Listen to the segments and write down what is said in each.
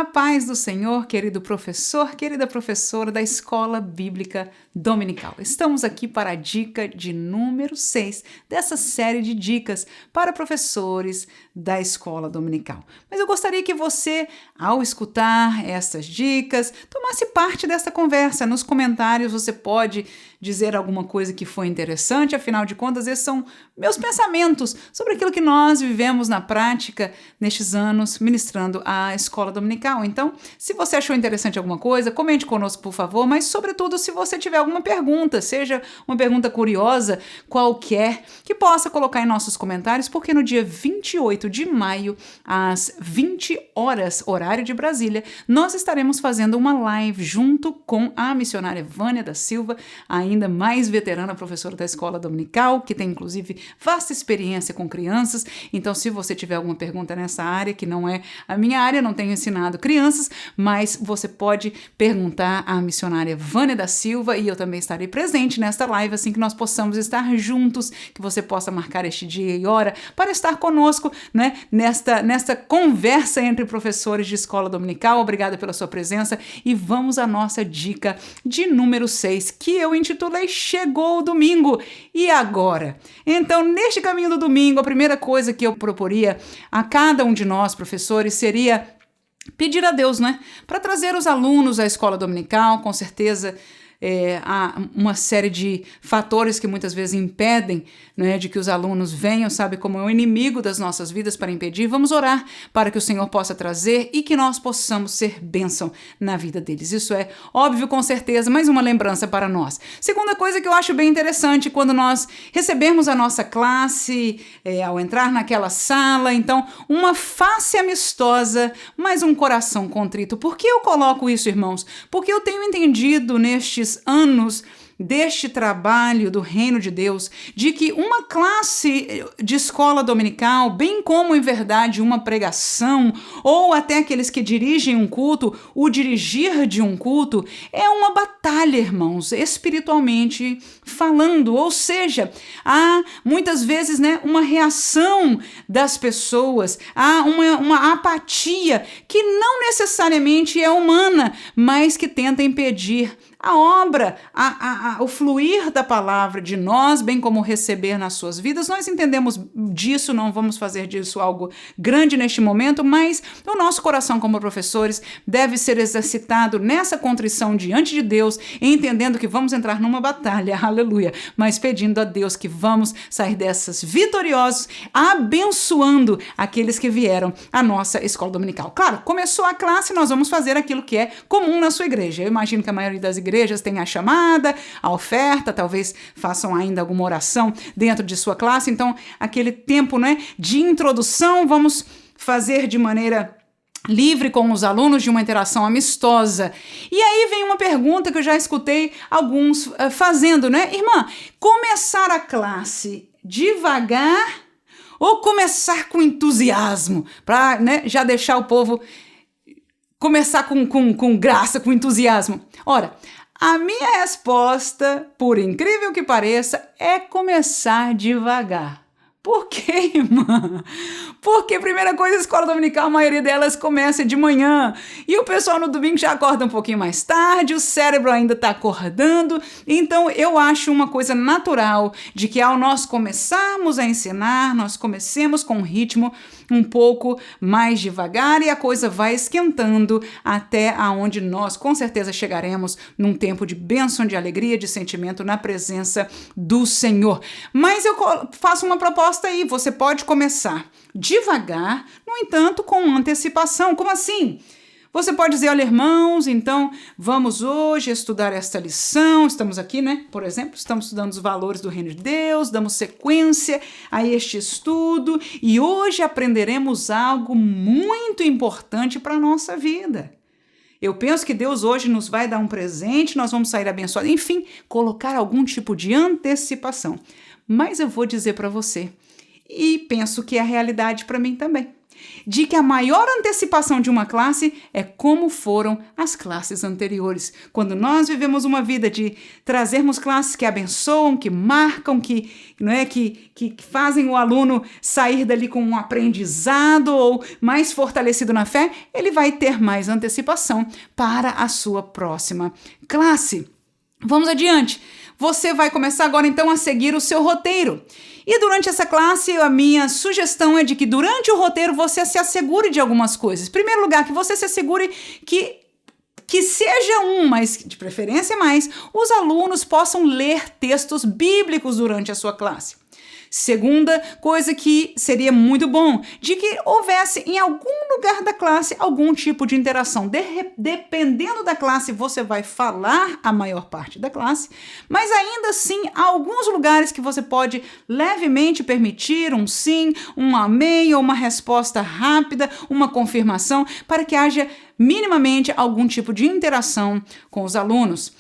A paz do Senhor, querido professor, querida professora da Escola Bíblica Dominical. Estamos aqui para a dica de número 6 dessa série de dicas para professores da Escola Dominical. Mas eu gostaria que você, ao escutar essas dicas, tomasse parte dessa conversa. Nos comentários você pode dizer alguma coisa que foi interessante, afinal de contas, esses são meus pensamentos sobre aquilo que nós vivemos na prática nestes anos ministrando a Escola Dominical. Então, se você achou interessante alguma coisa, comente conosco, por favor, mas, sobretudo, se você tiver alguma pergunta, seja uma pergunta curiosa, qualquer, que possa colocar em nossos comentários, porque no dia 28 de maio, às 20 horas, horário de Brasília, nós estaremos fazendo uma live junto com a missionária Vânia da Silva, ainda mais veterana professora da Escola Dominical, que tem, inclusive, vasta experiência com crianças. Então, se você tiver alguma pergunta nessa área, que não é a minha área, não tenho ensinado crianças, mas você pode perguntar à missionária Vânia da Silva e eu também estarei presente nesta live, assim que nós possamos estar juntos, que você possa marcar este dia e hora para estar conosco, né, nesta conversa entre professores de Escola Dominical. Obrigada pela sua presença e vamos à nossa dica de número 6, que eu intitulei Chegou o Domingo. E agora? Então, neste caminho do domingo, a primeira coisa que eu proporia a cada um de nós, professores, seria pedir a Deus, né, para trazer os alunos à escola dominical. Com certeza há uma série de fatores que muitas vezes impedem, né, de que os alunos venham, sabe, como é o inimigo das nossas vidas para impedir. Vamos orar para que o Senhor possa trazer e que nós possamos ser bênção na vida deles. Isso é óbvio, com certeza, mas uma lembrança para nós. Segunda coisa que eu acho bem interessante, quando nós recebemos a nossa classe, ao entrar naquela sala, então, uma face amistosa, mas um coração contrito. Por que eu coloco isso, irmãos? Porque eu tenho entendido nestes anos deste trabalho do reino de Deus, de que uma classe de escola dominical, bem como em verdade uma pregação, ou até aqueles que dirigem um culto, o dirigir de um culto, é uma batalha, irmãos, espiritualmente falando, ou seja, há muitas vezes, né, uma reação das pessoas, há uma apatia que não necessariamente é humana, mas que tenta impedir a obra, o fluir da palavra de nós, bem como receber nas suas vidas. Nós entendemos disso, não vamos fazer disso algo grande neste momento, mas o nosso coração como professores deve ser exercitado nessa contrição diante de Deus, entendendo que vamos entrar numa batalha, aleluia, mas pedindo a Deus que vamos sair dessas vitoriosos, abençoando aqueles que vieram à nossa escola dominical. Claro, começou a classe, nós vamos fazer aquilo que é comum na sua igreja. Eu imagino que a maioria das igrejas têm a chamada, a oferta, talvez façam ainda alguma oração dentro de sua classe. Então, aquele tempo, né, de introdução, vamos fazer de maneira livre com os alunos, de uma interação amistosa. E aí vem uma pergunta que eu já escutei alguns fazendo, né? Irmã, começar a classe devagar ou começar com entusiasmo? Para, né, já deixar o povo começar com graça, com entusiasmo. Ora, a minha resposta, por incrível que pareça, é começar devagar. Por quê, irmã? Porque, primeira coisa, a escola dominical, a maioria delas começa de manhã. E o pessoal no domingo já acorda um pouquinho mais tarde, o cérebro ainda está acordando. Então, eu acho uma coisa natural de que ao nós começarmos a ensinar, nós comecemos com um ritmo um pouco mais devagar e a coisa vai esquentando até aonde nós, com certeza, chegaremos num tempo de bênção, de alegria, de sentimento na presença do Senhor. Mas eu faço uma proposta aí, você pode começar devagar, no entanto, com antecipação. Como assim? Você pode dizer, olha, irmãos, então vamos hoje estudar esta lição. Estamos aqui, né? Por exemplo, estamos estudando os valores do reino de Deus, damos sequência a este estudo e hoje aprenderemos algo muito importante para a nossa vida. Eu penso que Deus hoje nos vai dar um presente, nós vamos sair abençoados. Enfim, colocar algum tipo de antecipação. Mas eu vou dizer para você, e penso que é a realidade para mim também. de que a maior antecipação de uma classe é como foram as classes anteriores. Quando nós vivemos uma vida de trazermos classes que abençoam, que marcam, que fazem o aluno sair dali com um aprendizado ou mais fortalecido na fé, ele vai ter mais antecipação para a sua próxima classe. Vamos adiante. Você vai começar agora então a seguir o seu roteiro. E durante essa classe, a minha sugestão é de que durante o roteiro você se assegure de algumas coisas. Em primeiro lugar, que você se assegure que seja mas de preferência mais, os alunos possam ler textos bíblicos durante a sua classe. Segunda coisa que seria muito bom, de que houvesse em algum lugar da classe algum tipo de interação. Dependendo da classe, você vai falar a maior parte da classe, mas ainda assim, há alguns lugares que você pode levemente permitir um sim, um amém ou uma resposta rápida, uma confirmação, para que haja minimamente algum tipo de interação com os alunos.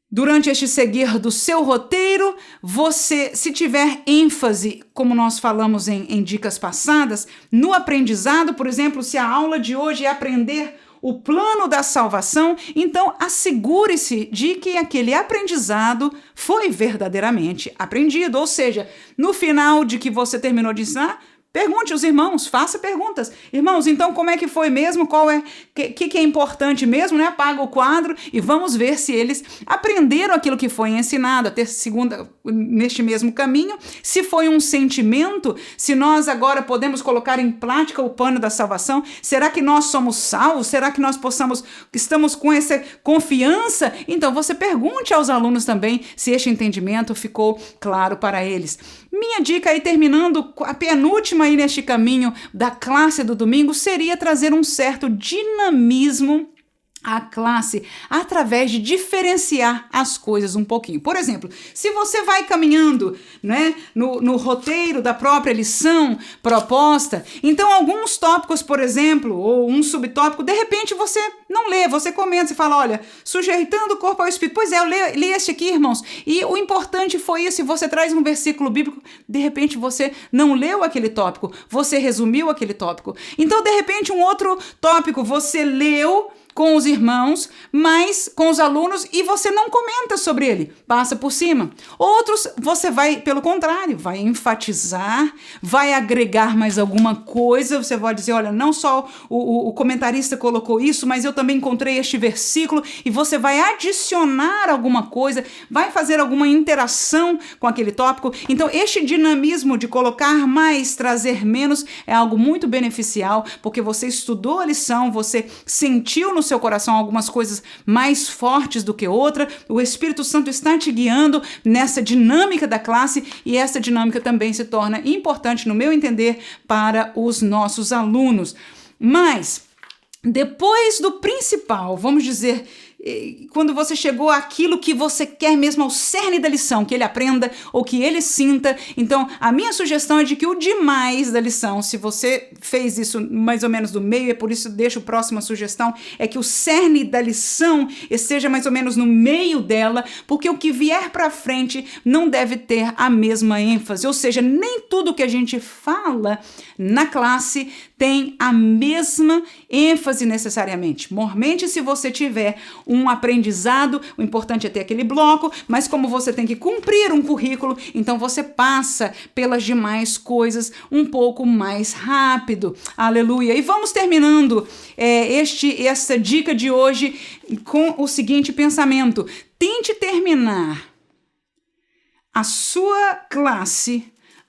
Durante este seguir do seu roteiro, você, se tiver ênfase, como nós falamos em dicas passadas, no aprendizado, por exemplo, se a aula de hoje é aprender o plano da salvação, então assegure-se de que aquele aprendizado foi verdadeiramente aprendido. Ou seja, no final de que você terminou de ensinar, pergunte aos irmãos, faça perguntas. Irmãos, então como é que foi mesmo? Qual é que é importante mesmo, né? Apaga o quadro e vamos ver se eles aprenderam aquilo que foi ensinado, até segunda neste mesmo caminho. Se foi um sentimento, se nós agora podemos colocar em prática o plano da salvação, será que nós somos salvos? Será que nós estamos com essa confiança? Então você pergunte aos alunos também se este entendimento ficou claro para eles. Minha dica aí, terminando a penúltima aí neste caminho da classe do domingo, seria trazer um certo dinamismo à classe, através de diferenciar as coisas um pouquinho. Por exemplo, se você vai caminhando, né, no roteiro da própria lição proposta, então alguns tópicos, por exemplo, ou um subtópico, de repente você não lê, você comenta e fala, olha, sujeitando o corpo ao espírito. Pois é, eu li este aqui, irmãos, e o importante foi isso, e você traz um versículo bíblico, de repente você não leu aquele tópico, você resumiu aquele tópico. Então, de repente, um outro tópico você leu com os irmãos, mas com os alunos, e você não comenta sobre ele, passa por cima. Outros, você vai, pelo contrário, vai enfatizar, vai agregar mais alguma coisa, você vai dizer, olha, não só o comentarista colocou isso, mas eu também encontrei este versículo, e você vai adicionar alguma coisa, vai fazer alguma interação com aquele tópico. Então, este dinamismo de colocar mais, trazer menos, é algo muito beneficial, porque você estudou a lição, você sentiu no seu coração algumas coisas mais fortes do que outra, o Espírito Santo está te guiando nessa dinâmica da classe, e essa dinâmica também se torna importante, no meu entender, para os nossos alunos. Mas, depois do principal, vamos dizer, quando você chegou àquilo que você quer mesmo, ao cerne da lição, que ele aprenda ou que ele sinta, então a minha sugestão é de que o demais da lição, se você fez isso mais ou menos do meio, é por isso deixo a próxima sugestão, é que o cerne da lição esteja mais ou menos no meio dela, porque o que vier para frente não deve ter a mesma ênfase, ou seja, nem tudo que a gente fala na classe tem a mesma ênfase necessariamente. Normalmente, se você tiver um aprendizado, o importante é ter aquele bloco, mas como você tem que cumprir um currículo, então você passa pelas demais coisas um pouco mais rápido. Aleluia! E vamos terminando essa dica de hoje com o seguinte pensamento: tente terminar a sua classe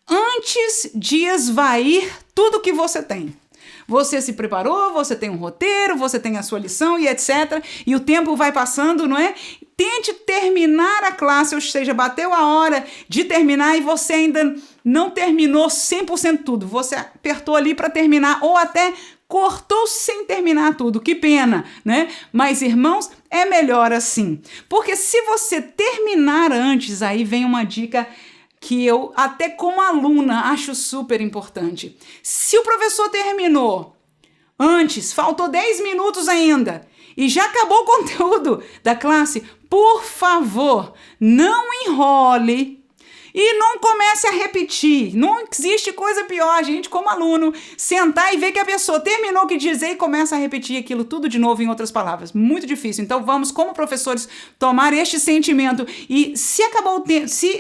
antes de esvair tudo que você tem. Você se preparou, você tem um roteiro, você tem a sua lição e etc. E o tempo vai passando, não é? Tente terminar a classe, ou seja, bateu a hora de terminar e você ainda não terminou 100% tudo. Você apertou ali para terminar ou até cortou sem terminar tudo. Que pena, né? Mas, irmãos, é melhor assim. Porque se você terminar antes, aí vem uma dica que eu, até como aluna, acho super importante. Se o professor terminou antes, faltou 10 minutos ainda, e já acabou o conteúdo da classe, por favor, não enrole E não comece a repetir. Não existe coisa pior, a gente, como aluno, sentar e ver que a pessoa terminou o que dizer e começa a repetir aquilo tudo de novo em outras palavras. Muito difícil. Então vamos, como professores, tomar este sentimento e se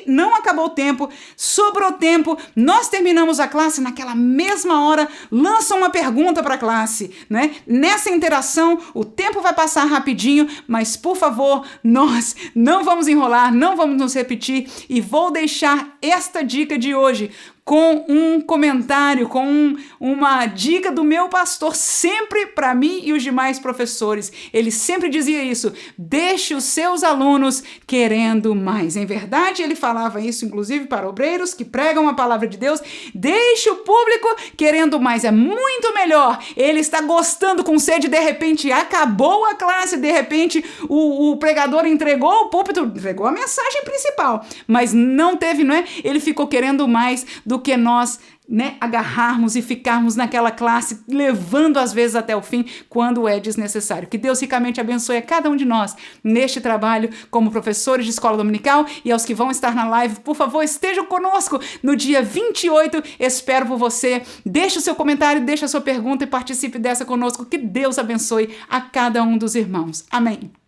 não acabou o tempo, sobrou tempo, nós terminamos a classe naquela mesma hora, lança uma pergunta para a classe, né? Nessa interação, o tempo vai passar rapidinho, mas por favor, nós não vamos enrolar, não vamos nos repetir e vou deixar esta dica de hoje com um comentário, com uma dica do meu pastor, sempre para mim e os demais professores. Ele sempre dizia isso: deixe os seus alunos querendo mais. Em verdade, ele falava isso, inclusive, para obreiros que pregam a palavra de Deus. Deixe o público querendo mais. É muito melhor. Ele está gostando com sede, de repente acabou a classe, de repente o pregador entregou o púlpito, entregou a mensagem principal, mas não teve, não é? Ele ficou querendo mais do que nós, né, agarrarmos e ficarmos naquela classe, levando às vezes até o fim, quando é desnecessário. Que Deus ricamente abençoe a cada um de nós neste trabalho como professores de escola dominical, e aos que vão estar na live, por favor, estejam conosco no dia 28, espero por você. Deixe o seu comentário, deixe a sua pergunta e participe dessa conosco. Que Deus abençoe a cada um dos irmãos. Amém.